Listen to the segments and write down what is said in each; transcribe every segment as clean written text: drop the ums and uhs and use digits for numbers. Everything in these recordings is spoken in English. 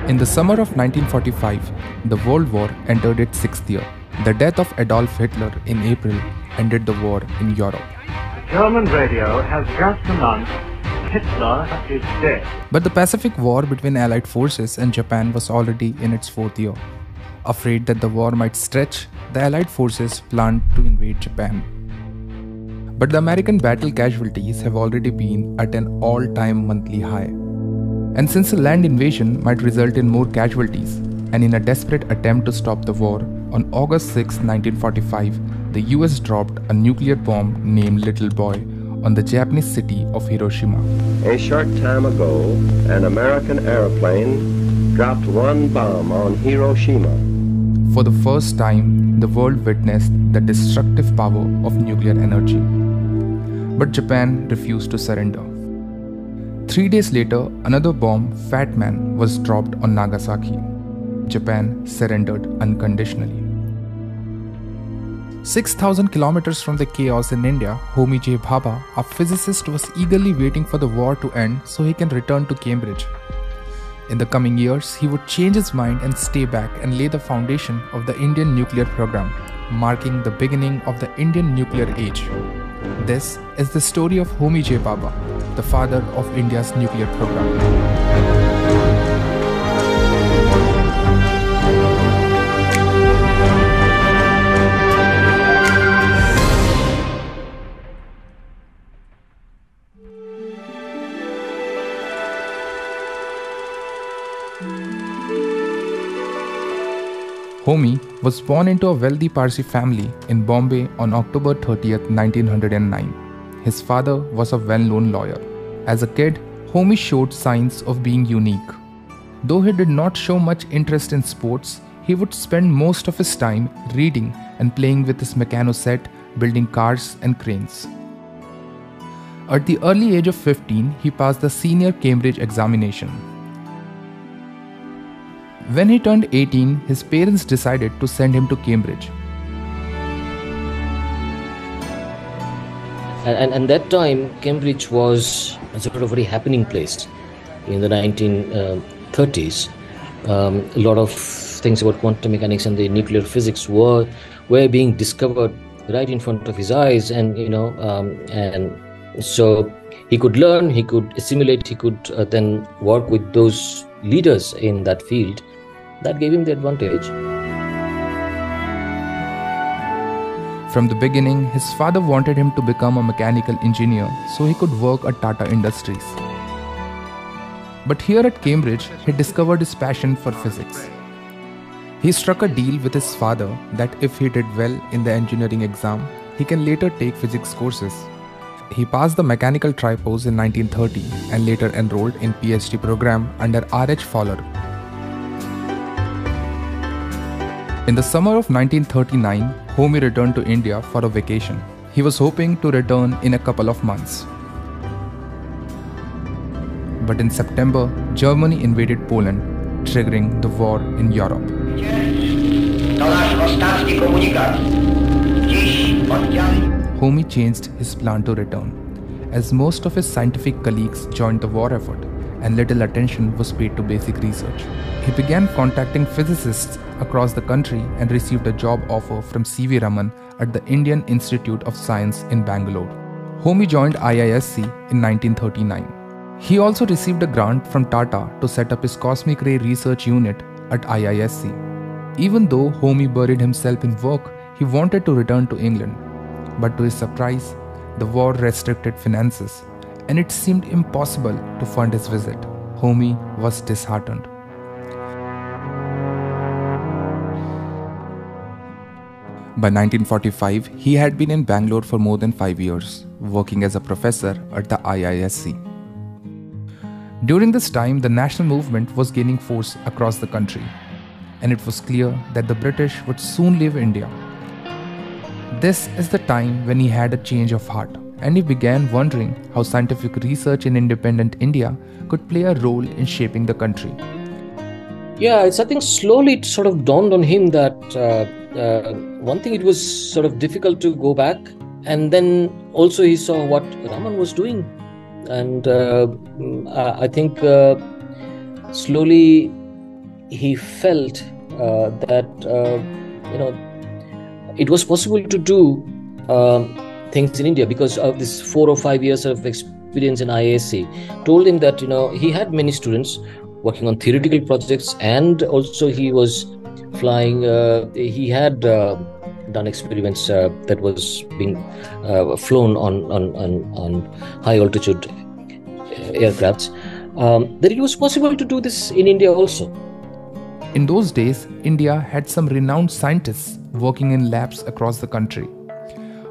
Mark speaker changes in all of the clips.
Speaker 1: In the summer of 1945, the World War entered its sixth year. The death of Adolf Hitler in April ended the war in Europe.
Speaker 2: German radio has just announced Hitler is dead.
Speaker 1: But the Pacific War between Allied forces and Japan was already in its fourth year. Afraid that the war might stretch, the Allied forces planned to invade Japan. But the American battle casualties have already been at an all-time monthly high. And since a land invasion might result in more casualties, and in a desperate attempt to stop the war, on August 6, 1945, the US dropped a nuclear bomb named Little Boy on the Japanese city of Hiroshima.
Speaker 3: A short time ago, an American airplane dropped one bomb on Hiroshima.
Speaker 1: For the first time, the world witnessed the destructive power of nuclear energy. But Japan refused to surrender. 3 days later, another bomb, Fat Man, was dropped on Nagasaki. Japan surrendered unconditionally. 6,000 kilometers from the chaos in India, Homi J. Bhabha, a physicist, was eagerly waiting for the war to end so he can return to Cambridge. In the coming years, he would change his mind and stay back and lay the foundation of the Indian nuclear program, marking the beginning of the Indian nuclear age. This is the story of Homi J. Bhabha, the father of India's nuclear program. Homi was born into a wealthy Parsi family in Bombay on October 30th, 1909. His father was a well-known lawyer. As a kid, Homi showed signs of being unique. Though he did not show much interest in sports, he would spend most of his time reading and playing with his mechano set, building cars and cranes. At the early age of 15, he passed the senior Cambridge examination. When he turned 18, his parents decided to send him to Cambridge.
Speaker 4: And that time, Cambridge was a sort of very happening place. In the 1930s, a lot of things about quantum mechanics and the nuclear physics were being discovered right in front of his eyes, and so he could learn, he could assimilate, he could then work with those leaders in that field. That gave him the advantage.
Speaker 1: From the beginning, his father wanted him to become a mechanical engineer so he could work at Tata Industries. But here at Cambridge, he discovered his passion for physics. He struck a deal with his father that if he did well in the engineering exam, he can later take physics courses. He passed the mechanical tripos in 1930 and later enrolled in PhD program under R.H. Fowler. In the summer of 1939, Homi returned to India for a vacation. He was hoping to return in a couple of months. But in September, Germany invaded Poland, triggering the war in Europe. Homi changed his plan to return, as most of his scientific colleagues joined the war effort and little attention was paid to basic research. He began contacting physicists across the country and received a job offer from C.V. Raman at the Indian Institute of Science in Bangalore. Homi joined IISc in 1939. He also received a grant from Tata to set up his cosmic ray research unit at IISc. Even though Homi buried himself in work, he wanted to return to England. But to his surprise, the war restricted finances, and it seemed impossible to fund his visit. Homi was disheartened. By 1945, he had been in Bangalore for more than 5 years, working as a professor at the IISc. During this time, the national movement was gaining force across the country, and it was clear that the British would soon leave India. This is the time when he had a change of heart, and he began wondering how scientific research in independent India could play a role in shaping the country.
Speaker 4: Yeah, I think slowly it sort of dawned on him that one thing, it was sort of difficult to go back, and then also he saw what Raman was doing, and I think slowly he felt that it was possible to do things in India because of this 4 or 5 years of experience in IISc. Told him that he had many students working on theoretical projects, and also he was flying. He had done experiments that was being flown on high altitude aircrafts. That it was possible to do this in India also.
Speaker 1: In those days, India had some renowned scientists working in labs across the country.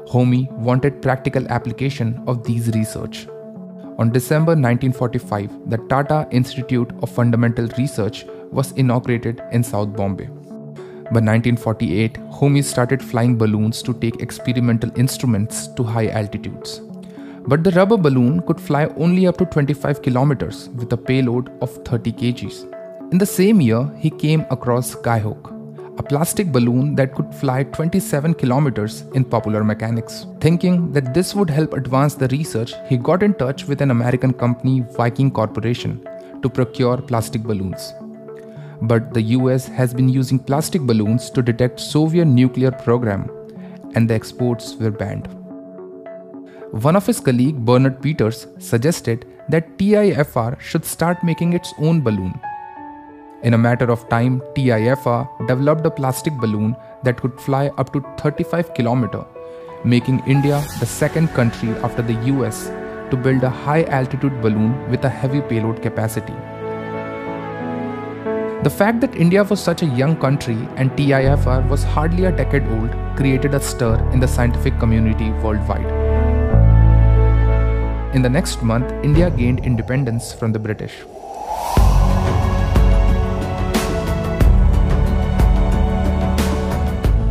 Speaker 1: Homi wanted practical application of these research. On December 1945, the Tata Institute of Fundamental Research was inaugurated in South Bombay. By 1948, Homi started flying balloons to take experimental instruments to high altitudes. But the rubber balloon could fly only up to 25 kilometers with a payload of 30 kgs. In the same year, he came across Skyhook, a plastic balloon that could fly 27 kilometers in popular mechanics. Thinking that this would help advance the research, he got in touch with an American company, Viking Corporation, to procure plastic balloons. But the US has been using plastic balloons to detect Soviet nuclear program, and the exports were banned. One of his colleagues, Bernard Peters, suggested that TIFR should start making its own balloon. In a matter of time, TIFR developed a plastic balloon that could fly up to 35 km, making India the second country after the US to build a high-altitude balloon with a heavy payload capacity. The fact that India was such a young country and TIFR was hardly a decade old created a stir in the scientific community worldwide. In the next month, India gained independence from the British.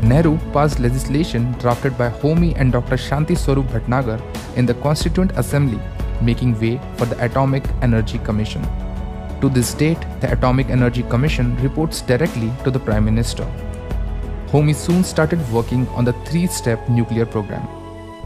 Speaker 1: Nehru passed legislation drafted by Homi and Dr. Shanti Swarup Bhatnagar in the Constituent Assembly, making way for the Atomic Energy Commission. To this date, the Atomic Energy Commission reports directly to the Prime Minister. Homi soon started working on the three-step nuclear program.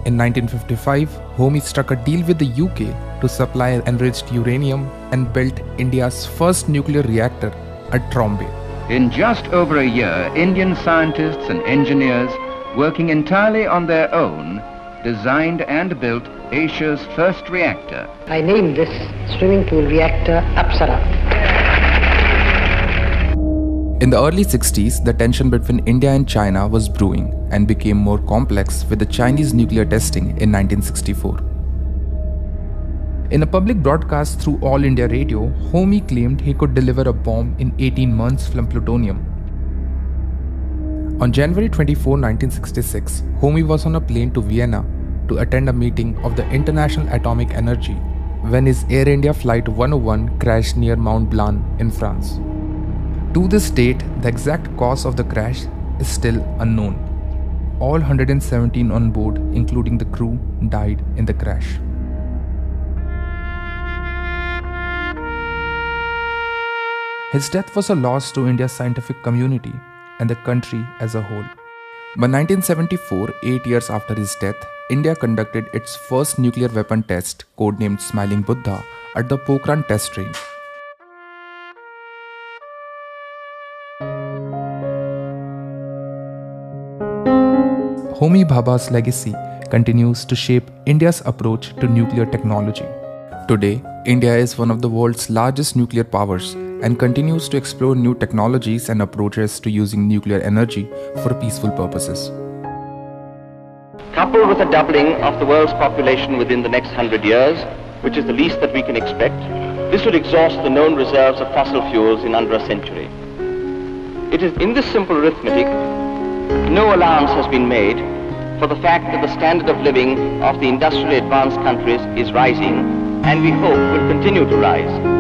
Speaker 1: In 1955, Homi struck a deal with the UK to supply enriched uranium and built India's first nuclear reactor at Trombay.
Speaker 5: In just over a year, Indian scientists and engineers, working entirely on their own, designed and built Asia's first reactor.
Speaker 6: I named this swimming pool reactor Apsara.
Speaker 1: In the early 60s, the tension between India and China was brewing and became more complex with the Chinese nuclear testing in 1964. In a public broadcast through All India Radio, Homi claimed he could deliver a bomb in 18 months from plutonium. On January 24, 1966, Homi was on a plane to Vienna to attend a meeting of the International Atomic Energy when his Air India Flight 101 crashed near Mont Blanc in France. To this date, the exact cause of the crash is still unknown. All 117 on board, including the crew, died in the crash. His death was a loss to India's scientific community and the country as a whole. By 1974, 8 years after his death, India conducted its first nuclear weapon test, codenamed Smiling Buddha, at the Pokhran test range. Homi Bhabha's legacy continues to shape India's approach to nuclear technology. Today, India is one of the world's largest nuclear powers and continues to explore new technologies and approaches to using nuclear energy for peaceful purposes.
Speaker 7: Coupled with a doubling of the world's population within the next 100 years, which is the least that we can expect, this would exhaust the known reserves of fossil fuels in under a century. It is in this simple arithmetic, no allowance has been made for the fact that the standard of living of the industrially advanced countries is rising, and we hope will continue to rise.